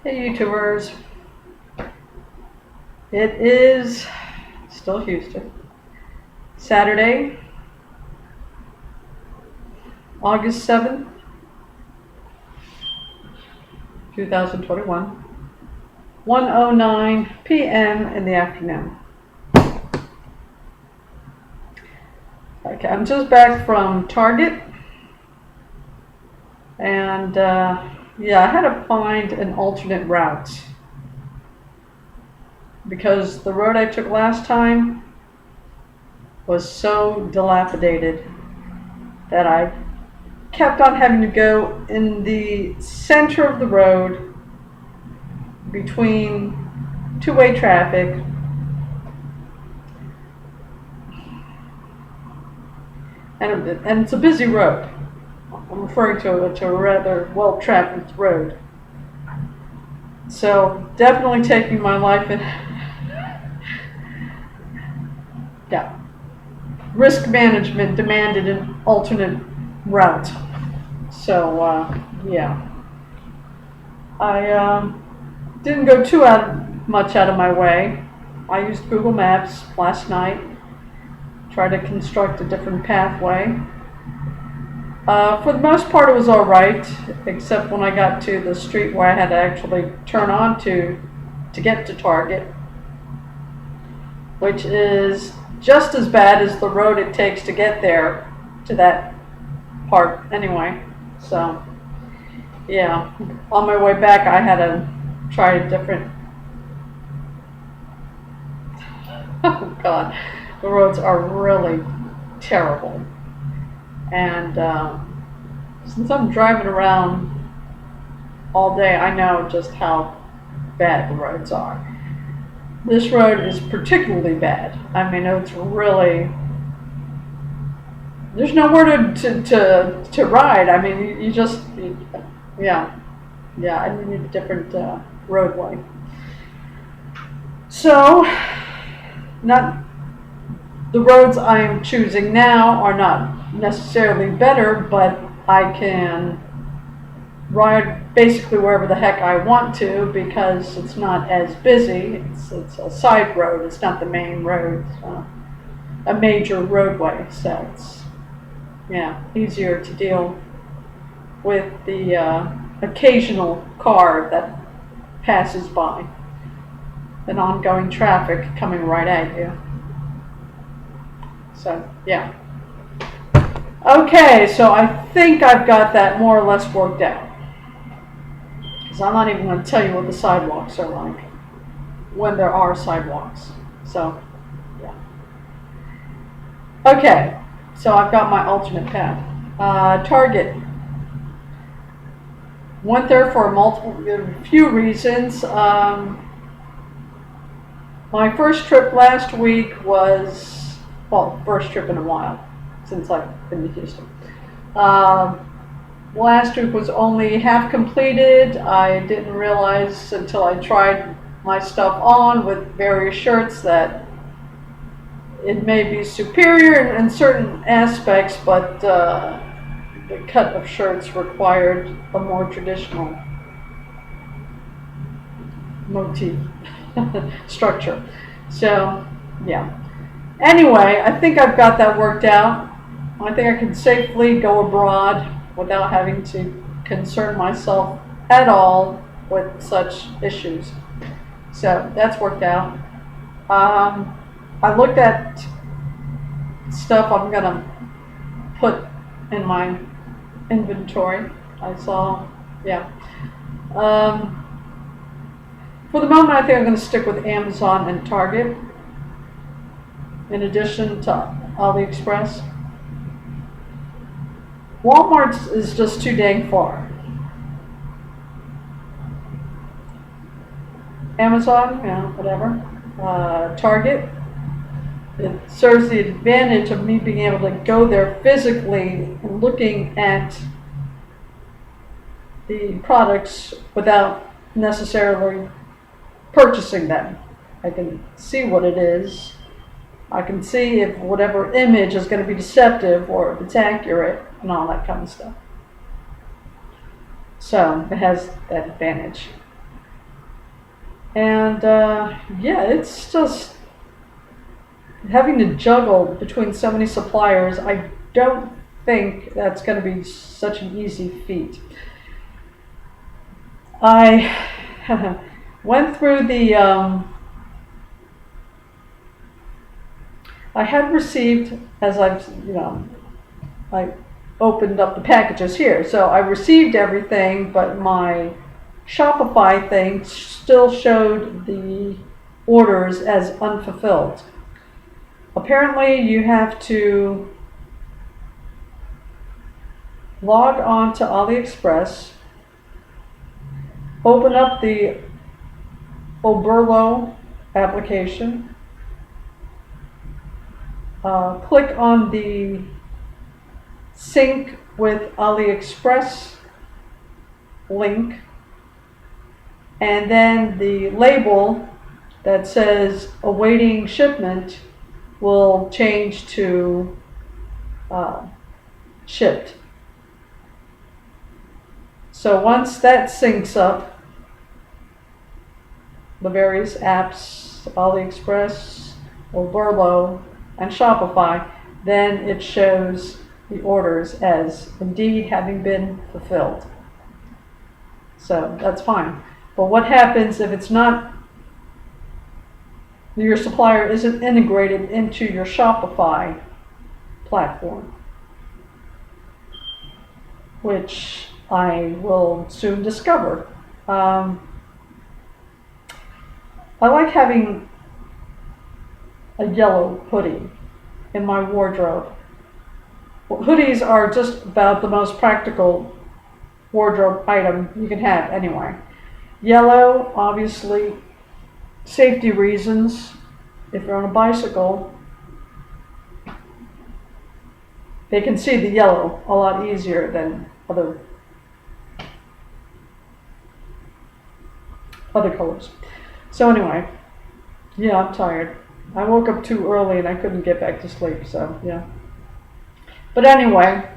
Hey YouTubers, it is still Houston. Saturday, August 7th, 2021, 1:09 p.m. in the afternoon. Okay, I'm just back from Target, and yeah, I had to find an alternate route because the road I took last time was so dilapidated that I kept on having to go in the center of the road between two-way traffic, and it's a busy road. I'm referring to a rather well-trafficked road. So definitely taking my life in, yeah, risk management demanded an alternate route. So yeah, I didn't go too much out of my way. I used Google Maps last night, tried to construct a different pathway. For the most part, it was all right, except when I got to the street where I had to actually turn onto to get to Target, which is just as bad as the road it takes to get there to that part anyway. So, yeah, on my way back, I had to try a different. Oh God, the roads are really terrible. And since I'm driving around all day, I know just how bad the roads are. This road is particularly bad. I mean, it's really, there's nowhere to ride. I mean, yeah, yeah, I need a different roadway. So, not the roads I am choosing now are not necessarily better, but I can ride basically wherever the heck I want to because it's not as busy. It's a side road. It's not the main road. A major roadway, so it's easier to deal with the occasional car that passes by than ongoing traffic coming right at you. So yeah. Okay, so I think I've got that more or less worked out. Because I'm not even going to tell you what the sidewalks are like when there are sidewalks. So, yeah. Okay, so I've got my alternate path. Target. Went there for a few reasons. My first trip last week was, well, first trip in a while since I've been to Houston. Last week was only half completed. I didn't realize until I tried my stuff on with various shirts that it may be superior in certain aspects, but the cut of shirts required a more traditional motif structure. So, yeah. Anyway, I think I've got that worked out. I think I can safely go abroad without having to concern myself at all with such issues. So that's worked out. I looked at stuff I'm going to put in my inventory. I saw, yeah. For the moment, I think I'm going to stick with Amazon and Target in addition to AliExpress. Walmart is just too dang far. Amazon, whatever. Target, it serves the advantage of me being able to go there physically and looking at the products without necessarily purchasing them. I can see what it is. I can see if whatever image is going to be deceptive or if it's accurate and all that kind of stuff. So it has that advantage. And yeah, it's just having to juggle between so many suppliers. I don't think that's going to be such an easy feat. I went through the. I had received, as I've, I opened up the packages here. So I received everything, but my Shopify thing still showed the orders as unfulfilled. Apparently, you have to log on to AliExpress, open up the Oberlo application, click on the sync with AliExpress link, and then the label that says awaiting shipment will change to shipped. So once that syncs up, the various apps, AliExpress, Oberlo, and Shopify, then it shows the orders as indeed having been fulfilled. So that's fine. But what happens if it's not, your supplier isn't integrated into your Shopify platform? Which I will soon discover. I like having a yellow hoodie in my wardrobe. Well, hoodies are just about the most practical wardrobe item you can have anyway. Yellow, obviously, safety reasons. If you're on a bicycle, they can see the yellow a lot easier than other colors. So anyway, yeah, I'm tired. I woke up too early and I couldn't get back to sleep, so yeah. But anyway,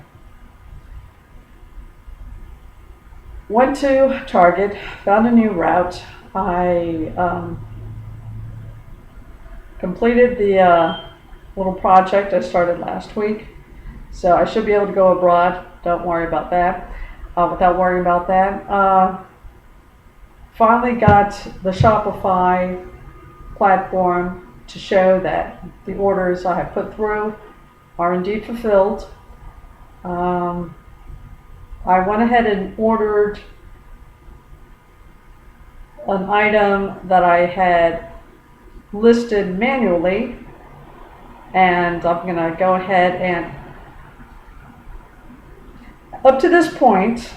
went to Target, found a new route. I completed the little project I started last week, so I should be able to go abroad. Don't worry about that. Without worrying about that, finally got the Shopify platform to show that the orders I have put through are indeed fulfilled. I went ahead and ordered an item that I had listed manually, and I'm going to go ahead and, up to this point,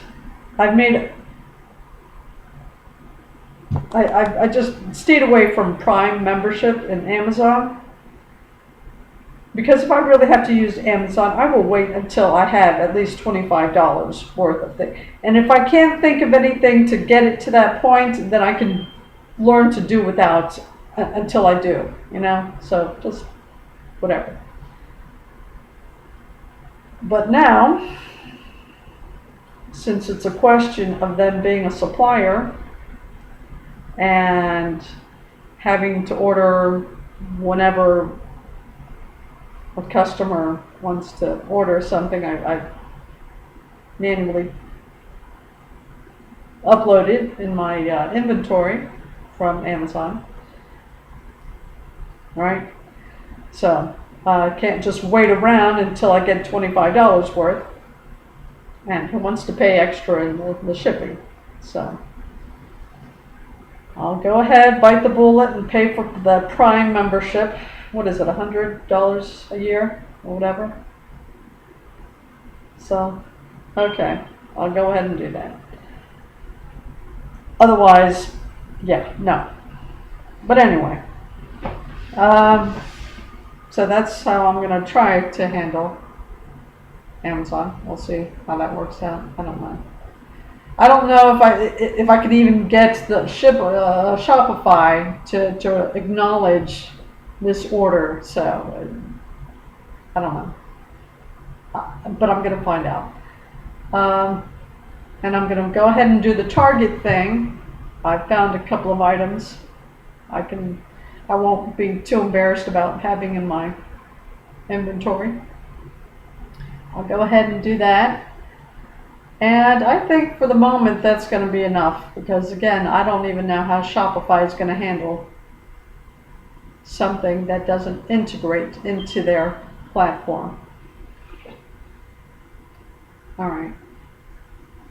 I just stayed away from Prime membership in Amazon, because if I really have to use Amazon, I will wait until I have at least $25 worth of things. And if I can't think of anything to get it to that point, then I can learn to do without until I do, so just whatever. But now, since it's a question of them being a supplier and having to order whenever a customer wants to order something, I manually uploaded in my inventory from Amazon. Right? So I can't just wait around until I get $25 worth. And who wants to pay extra in the shipping? So I'll go ahead, bite the bullet, and pay for the Prime membership. What is it, $100 a year or whatever? So, okay, I'll go ahead and do that. Otherwise, yeah, no. But anyway, so that's how I'm going to try to handle Amazon. We'll see how that works out. I don't know. I don't know if I could even get the Shopify to acknowledge this order. So I don't know, but I'm going to find out. And I'm going to go ahead and do the Target thing. I found a couple of items I won't be too embarrassed about having in my inventory. I'll go ahead and do that. And I think for the moment that's going to be enough because again, I don't even know how Shopify is going to handle something that doesn't integrate into their platform. All right.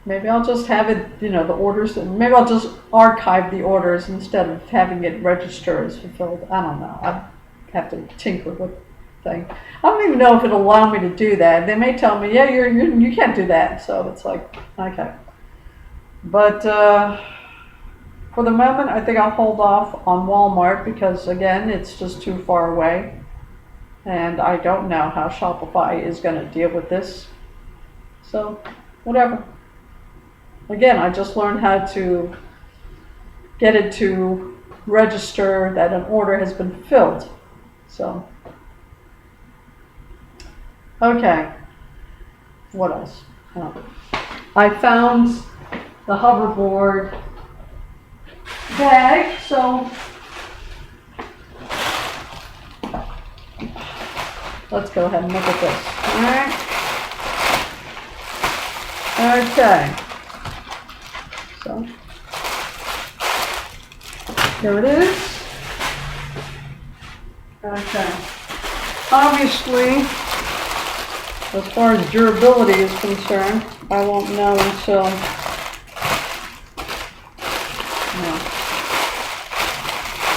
Maybe I'll just have it, the orders, and maybe I'll just archive the orders instead of having it register as fulfilled. I don't know. I have to tinker with the thing. I don't even know if it'll allow me to do that. They may tell me, yeah, you can't do that. So it's like, okay. But for the moment, I think I'll hold off on Walmart because, again, it's just too far away. And I don't know how Shopify is going to deal with this. So, whatever. Again, I just learned how to get it to register that an order has been filled. So, okay. What else? I found the hoverboard bag, so let's go ahead and look at this. All right. Okay. So, here it is. Okay. Obviously, as far as durability is concerned, I won't know until,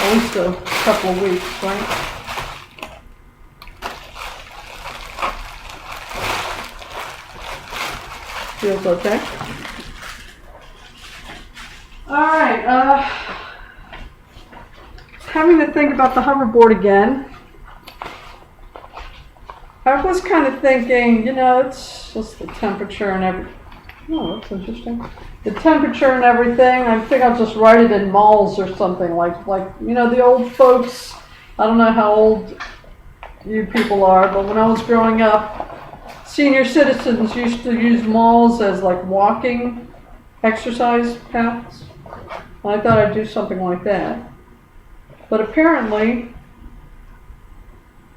at least a couple of weeks, right? Feels okay. All right, having to think about the hoverboard again. I was kind of thinking, it's just the temperature and everything. Oh, that's interesting. The temperature and everything. I think I'll just write it in malls or something like the old folks. I don't know how old you people are, but when I was growing up, senior citizens used to use malls as like walking exercise paths. I thought I'd do something like that. But apparently,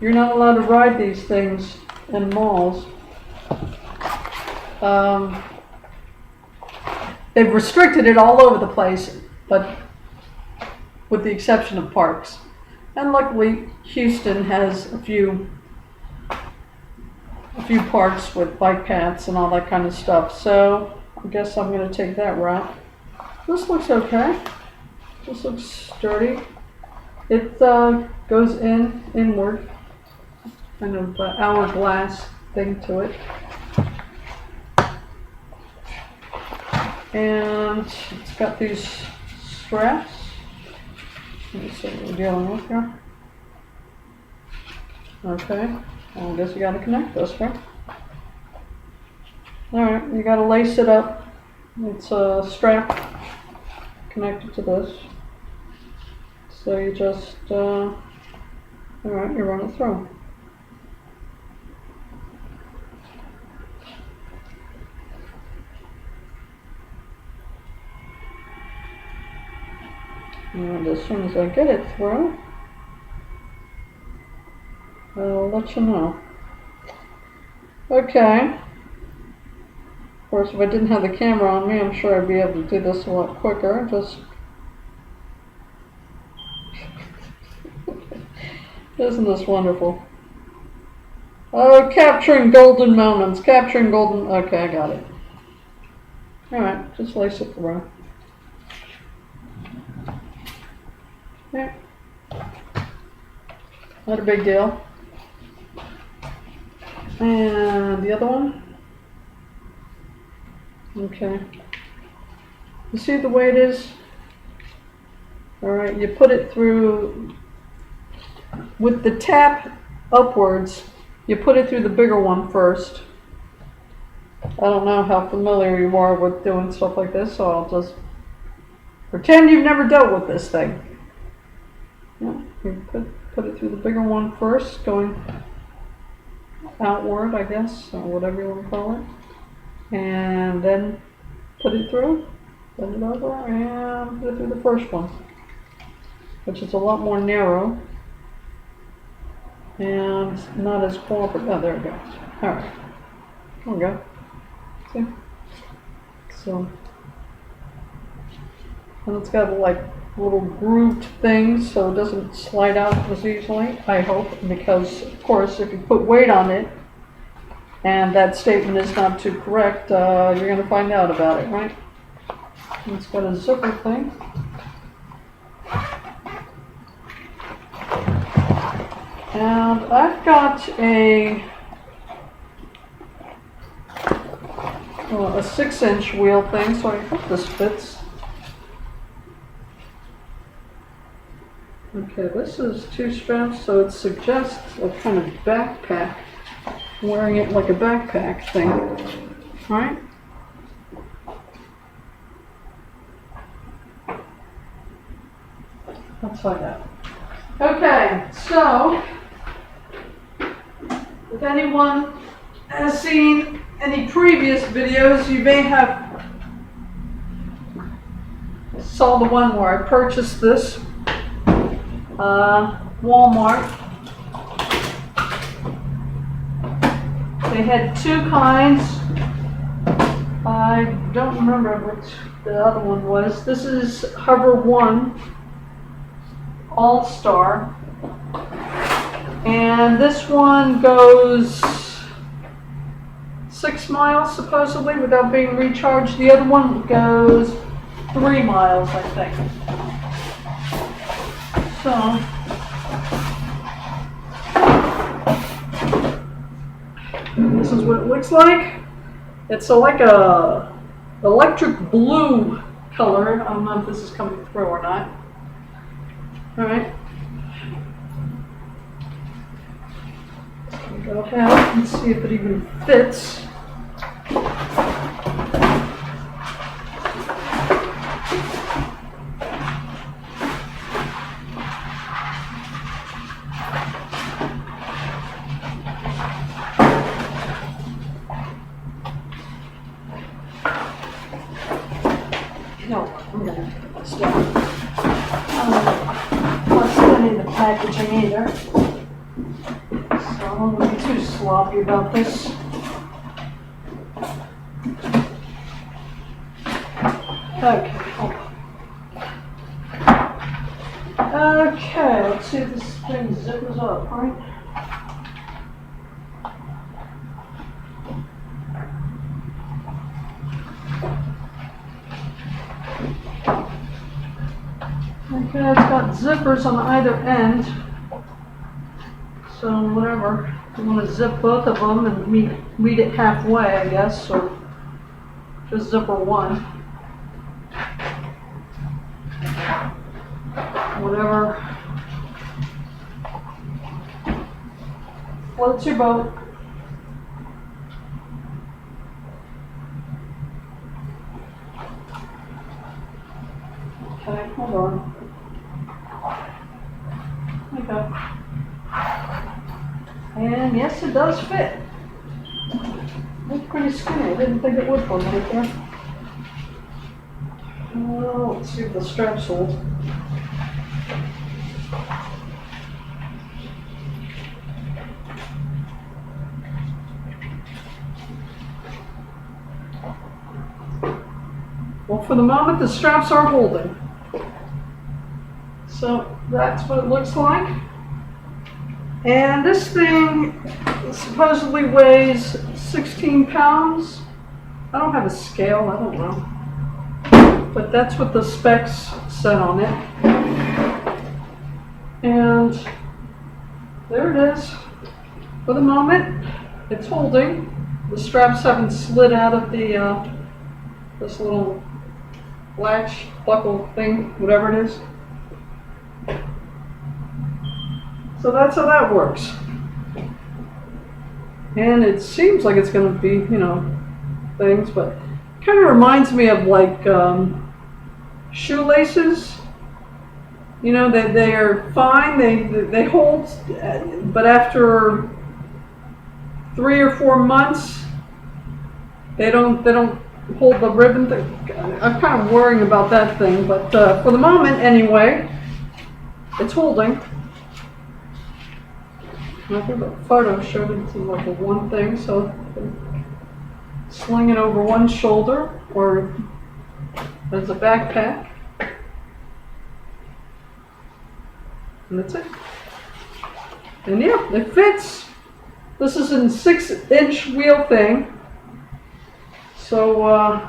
you're not allowed to ride these things in malls. They've restricted it all over the place, but with the exception of parks. And luckily, Houston has a few parks with bike paths and all that kind of stuff. So I guess I'm going to take that route. This looks okay. This looks sturdy. It goes inward, kind of hourglass thing to it. And it's got these straps. Let me see what we're dealing with here. Okay, well, I guess you gotta connect this, right? Alright, you gotta lace it up. It's a strap connected to this. So you just, alright, you run it through. And as soon as I get it through, I'll let you know. Okay. Of course, if I didn't have the camera on me, I'm sure I'd be able to do this a lot quicker. Just isn't this wonderful? Oh, capturing golden moments. Capturing golden. Okay, I got it. Alright, just lace it through. Yeah. Not a big deal. And the other one? Okay. You see the way it is? Alright, you put it through, with the tap upwards, you put it through the bigger one first. I don't know how familiar you are with doing stuff like this, so I'll just pretend you've never dealt with this thing. Yeah, you put it through the bigger one first, going outward, I guess, or whatever you want to call it. And then put it through, bend it over, and put it through the first one. which is a lot more narrow and not as cooperative. Oh, there it goes. All right, there we go. See? So, and it's got like little grooved things so it doesn't slide out as easily, I hope, because of course if you put weight on it and that statement is not too correct, you're going to find out about it, right? It's got a zipper thing. And I've got a 6-inch wheel thing, so I hope this fits. Okay, this is 2 straps, so it suggests a kind of backpack, wearing it like a backpack thing, right? Let's find out. Okay, so if anyone has seen any previous videos, you may have saw the one where I purchased this. Walmart. They had 2 kinds. I don't remember which the other one was. This is Hover 1 All-Star. And this one goes 6 miles supposedly without being recharged. The other one goes 3 miles, I think. So, this is what it looks like. It's like a electric blue color. I don't know if this is coming through or not. All right. Go ahead and see if it even fits. No, I'm going to put this down. Not spending the packaging either. So I don't want to be too sloppy about this. Okay, hold on. Okay, let's see if this thing zippers up, right? Okay, it's got zippers on either end. So whatever, you want to zip both of them and meet it halfway, I guess, or just zipper one. Whatever. Floats your boat. Okay, hold on. Okay. And yes, it does fit. It's pretty skinny. I didn't think it would for a minute there. Well, let's see if the straps hold. Well, for the moment, the straps are holding. So that's what it looks like. And this thing supposedly weighs 16 pounds. I don't have a scale, I don't know. But that's what the specs said on it. And there it is. For the moment, it's holding. The straps haven't slid out of the this little latch, buckle thing, whatever it is. So that's how that works. And it seems like it's going to be, you know, things, but it kind of reminds me of like shoelaces. You know, they are fine, they hold, but after 3 or 4 months, they don't hold the ribbon. I'm kind of worrying about that thing, but for the moment anyway, It's holding. I think the photo showed it to like a one thing, so sling it over one shoulder or as a backpack. And that's it. And yeah, it fits. This is a 6-inch wheel thing. So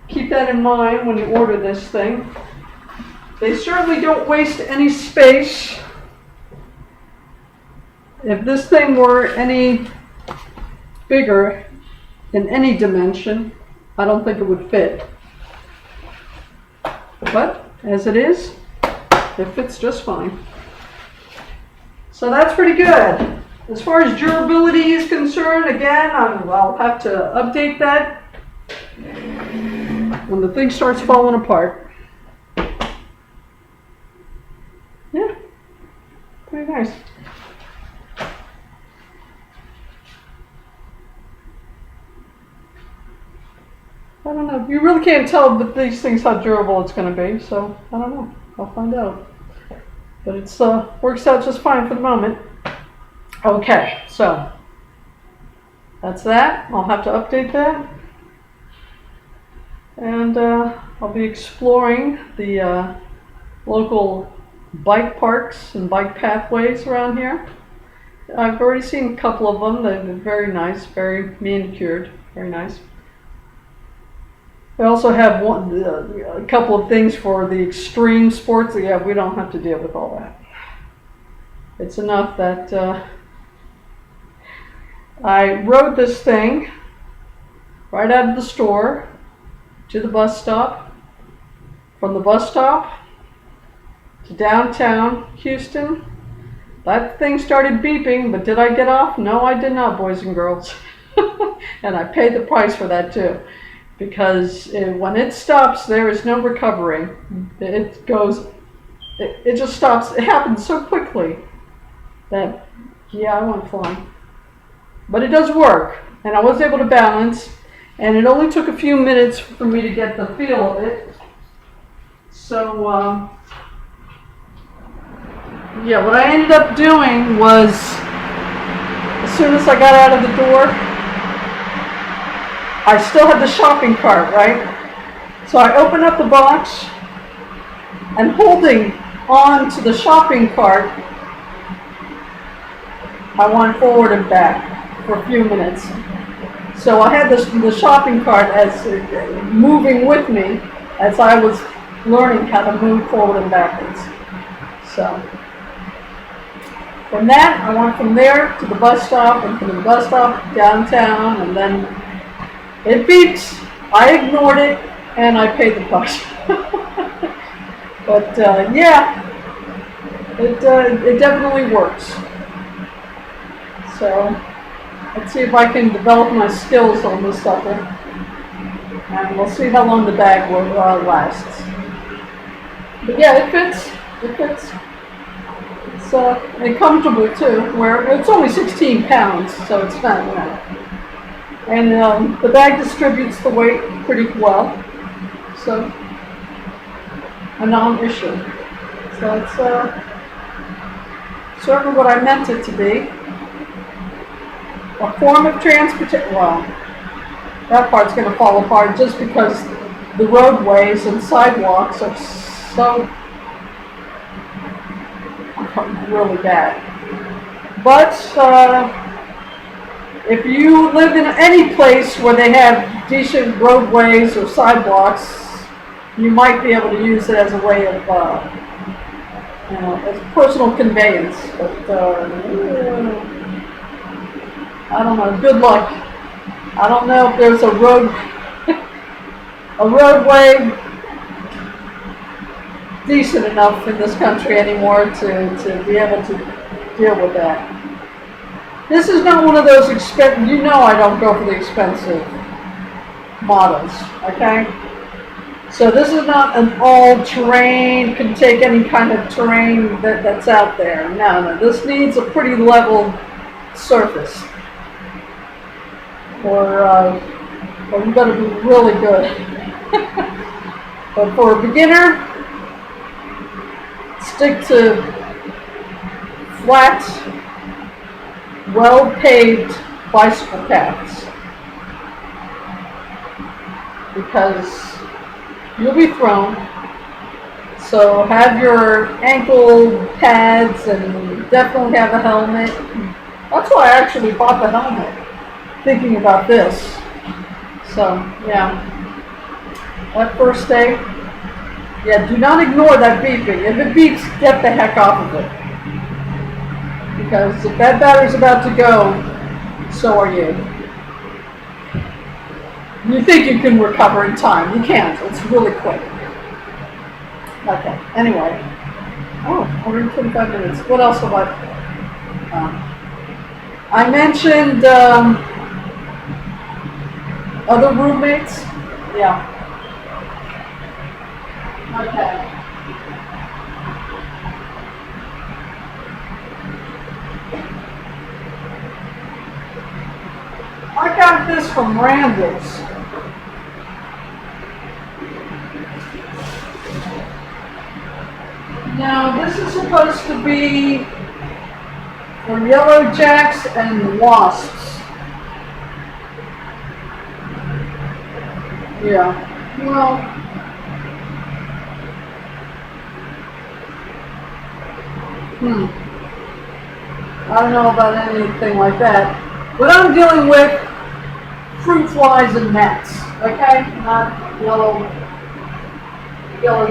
keep that in mind when you order this thing. They certainly don't waste any space. If this thing were any bigger in any dimension, I don't think it would fit. But as it is, it fits just fine. So that's pretty good. As far as durability is concerned, again, I'll have to update that when the thing starts falling apart. Yeah, pretty nice. I don't know. You really can't tell with these things how durable it's going to be, so I don't know. I'll find out. But it's works out just fine for the moment. Okay, so that's that. I'll have to update that. And I'll be exploring the local bike parks and bike pathways around here. I've already seen a couple of them. They're very nice, very manicured, very nice. I also have a couple of things for the extreme sports. Yeah, we don't have to deal with all that. It's enough that I rode this thing right out of the store to the bus stop, from the bus stop to downtown Houston. That thing started beeping, but did I get off? No, I did not, boys and girls. And I paid the price for that too. Because when it stops, there is no recovery. It just stops. It happens so quickly that, yeah, I went flying. But it does work, and I was able to balance, and it only took a few minutes for me to get the feel of it. So, yeah, what I ended up doing was, as soon as I got out of the door, I still had the shopping cart, right? So I opened up the box and holding on to the shopping cart, I went forward and back for a few minutes. So I had the shopping cart as moving with me as I was learning how to move forward and backwards. So from that, I went from there to the bus stop, and from the bus stop downtown, and then it beeps. I ignored it, and I paid the price. But yeah, it definitely works. So let's see if I can develop my skills on this sucker, and we'll see how long the bag will lasts. But yeah, it fits. It fits. It's comfortable too. Where it's only 16 pounds, so it's not, you know. And the bag distributes the weight pretty well, so a non-issue. So it's certainly what I meant it to be. A form of transportation. Well, that part's going to fall apart just because the roadways and sidewalks are so really bad. But if you live in any place where they have decent roadways or sidewalks, you might be able to use it as a way of, you know, as personal conveyance. But I don't know. Good luck. I don't know if there's a roadway decent enough in this country anymore to be able to deal with that. This is not one of those expensive, you know I don't go for the expensive models, okay? So this is not an all-terrain, can take any kind of terrain that's out there. No, this needs a pretty level surface. Or you better be really good. But for a beginner, stick to flat, well-paved bicycle paths, because you'll be thrown. So have your ankle pads and definitely have a helmet. That's why I actually bought the helmet, thinking about this. So yeah, that first day, yeah, do not ignore that beeping. If it beeps, get the heck off of it. Because if that battery's about to go, so are you. You think you can recover in time. You can't. It's really quick. Okay, anyway. Oh, 125 minutes. What else have I mentioned other roommates? Yeah. Okay. I got this from Randall's. Now, this is supposed to be for yellow jacks and wasps. Yeah. Well, I don't know about anything like that. But I'm dealing with fruit flies and gnats, okay? Not yellow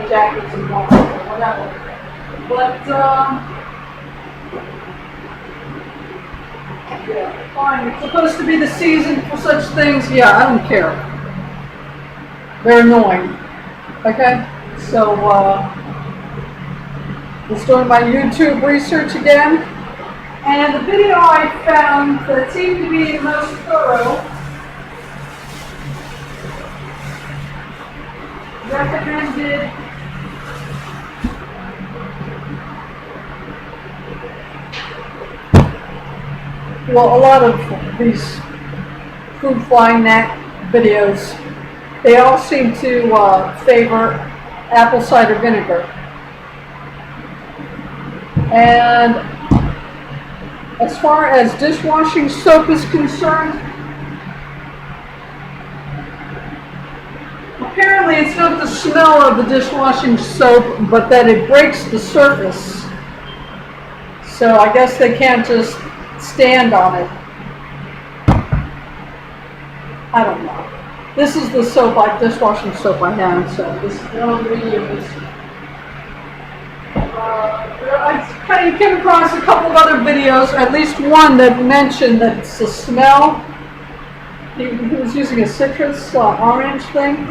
jackets and wasps or whatever. But, yeah, fine. It's supposed to be the season for such things. Yeah, I don't care. They're annoying. Okay? So, just doing my YouTube research again. And the video I found that seemed to be the most thorough recommended well, a lot of these fruit fly gnat videos, they all seem to favor apple cider vinegar. And as far as dishwashing soap is concerned, apparently it's not the smell of the dishwashing soap, but that it breaks the surface. So I guess they can't just stand on it. I don't know. This is the soap, dishwashing soap I have, so this is the only reuse. I came across a couple of other videos, at least one that mentioned that it's the smell. He was using a citrus orange thing,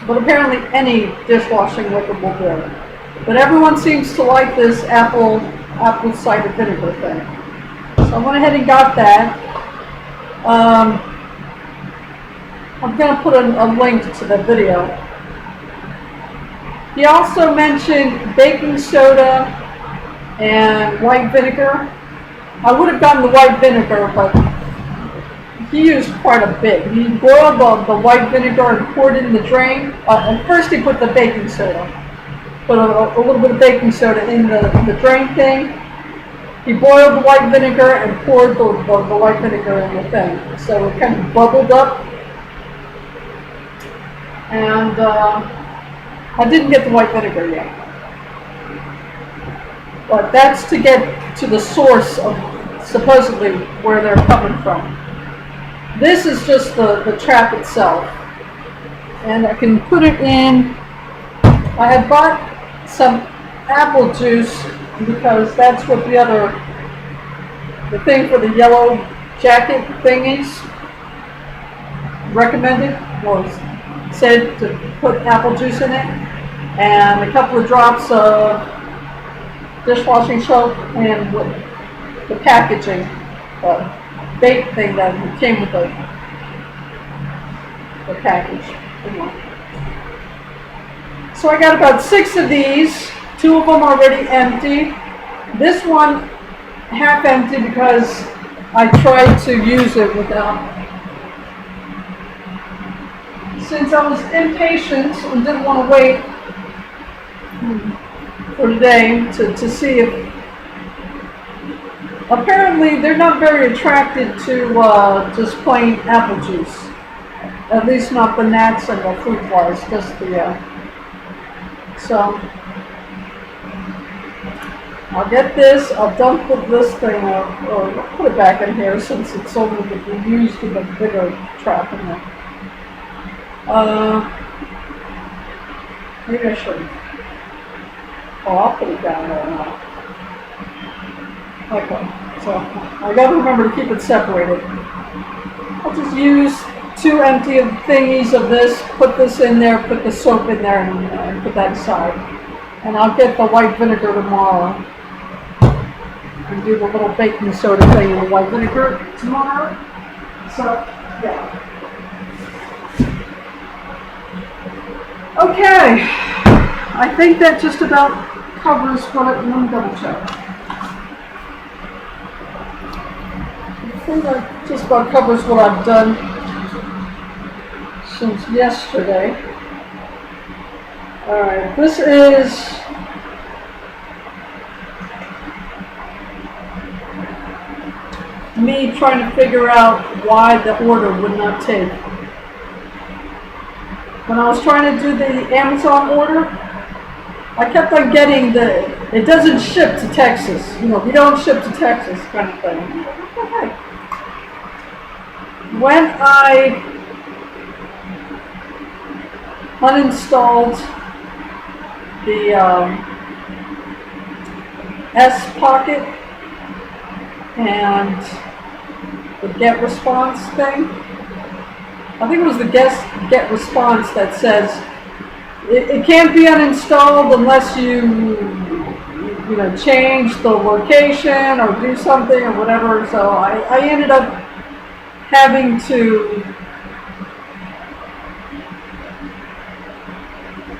but apparently any dishwashing liquid will do it. But everyone seems to like this apple cider vinegar thing. So I went ahead and got that. I'm going to put a link to the video. He also mentioned baking soda and white vinegar. I would have gotten the white vinegar, but he used quite a bit. He boiled the white vinegar and poured it in the drain. And first he put the baking soda. Put a little bit of baking soda in the drain thing. He boiled the white vinegar and poured the white vinegar in the thing. So it kind of bubbled up. And I didn't get the white vinegar yet. But that's to get to the source of supposedly where they're coming from. This is just the trap itself. And I can put it in. I had bought some apple juice because that's what the thing for the yellow jacket thingies recommended was said to put apple juice in it and a couple of drops of dishwashing soap and with the packaging, the bait thing that came with the package. So I got about 6 of these. 2 of them already empty. This one half empty because I tried to use it without since I was impatient and didn't want to wait for today to see if, apparently they're not very attracted to just plain apple juice. At least not the gnats and the fruit flies, just the, so I'll get this, I'll dump this thing or put it back in here since it's only been used with a bigger trap in there. Maybe I shouldn't. Oh, I'll put it down there now. Okay, so I gotta remember to keep it separated. I'll just use 2 empty thingies of this, put this in there, put the soap in there, and put that aside. And I'll get the white vinegar tomorrow. And do the little baking soda thing in the white vinegar tomorrow. So, yeah. Okay. I think that just about covers what let me double check. I think that just about covers what I've done since yesterday. Alright, this is me trying to figure out why the order would not take. When I was trying to do the Amazon order, I kept on getting it doesn't ship to Texas. You know, we don't ship to Texas kind of thing. What the heck? When I uninstalled the S Pocket and the get response thing, I think it was the get response that says it can't be uninstalled unless you change the location or do something or whatever. So I ended up having to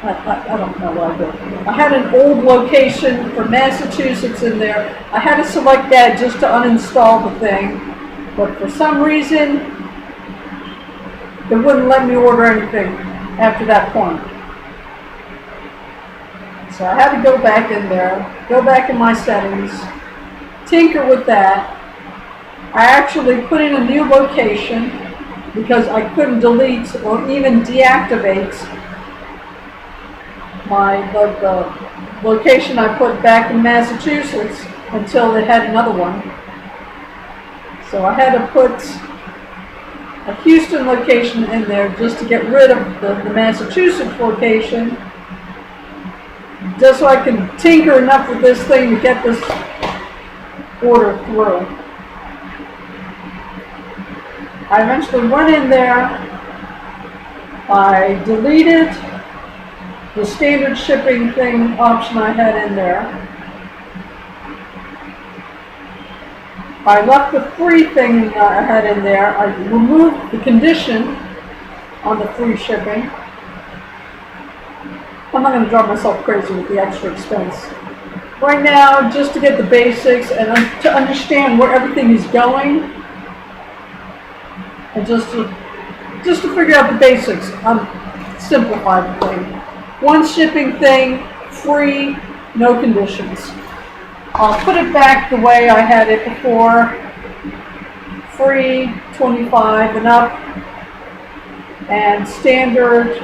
I don't know what I did. I had an old location for Massachusetts in there. I had to select that just to uninstall the thing, but for some reason it wouldn't let me order anything after that point. So I had to go back in there, go back in my settings, tinker with that. I actually put in a new location because I couldn't delete or even deactivate the location I put back in Massachusetts until it had another one. So I had to put a Houston location in there just to get rid of the Massachusetts location, just so I can tinker enough with this thing to get this order through. I eventually went in there, I deleted the standard shipping thing option I had in there. I left the free thing I had in there. I removed the condition on the free shipping. I'm not going to drive myself crazy with the extra expense. Right now, just to get the basics and to understand where everything is going, and just to figure out the basics, I'm simplified the thing. One shipping thing, free, no conditions. I'll put it back the way I had it before. Free, 25 and up, and standard.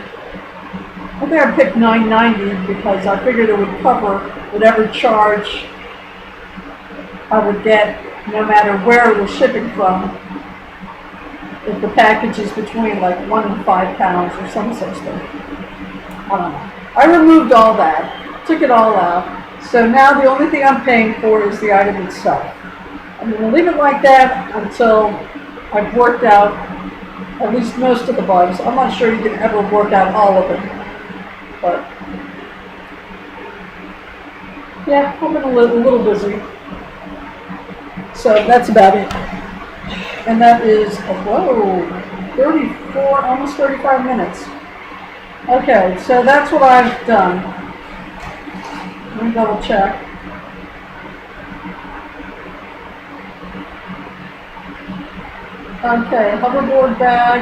I think I picked $9.90 because I figured it would cover whatever charge I would get, no matter where it was shipping from. If the package is between like 1 and 5 pounds or some such thing. I don't know. I removed all that, took it all out. So now the only thing I'm paying for is the item itself. I'm going to leave it like that until I've worked out at least most of the bugs. I'm not sure you can ever work out all of it. But yeah, I've been a little busy. So that's about it. And that is, 34, almost 35 minutes. Okay, so that's what I've done. Let me double check. Okay, hoverboard bag.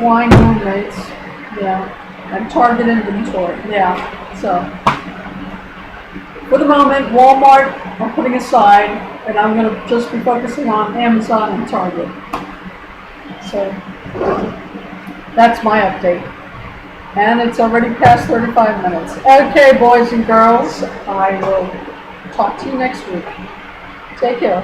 flying roommates, yeah, and Target inventory, yeah. So for the moment, Walmart I'm putting aside, and I'm going to just be focusing on Amazon and Target. So that's my update. And it's already past 35 minutes. Okay, boys and girls, I will talk to you next week. Take care.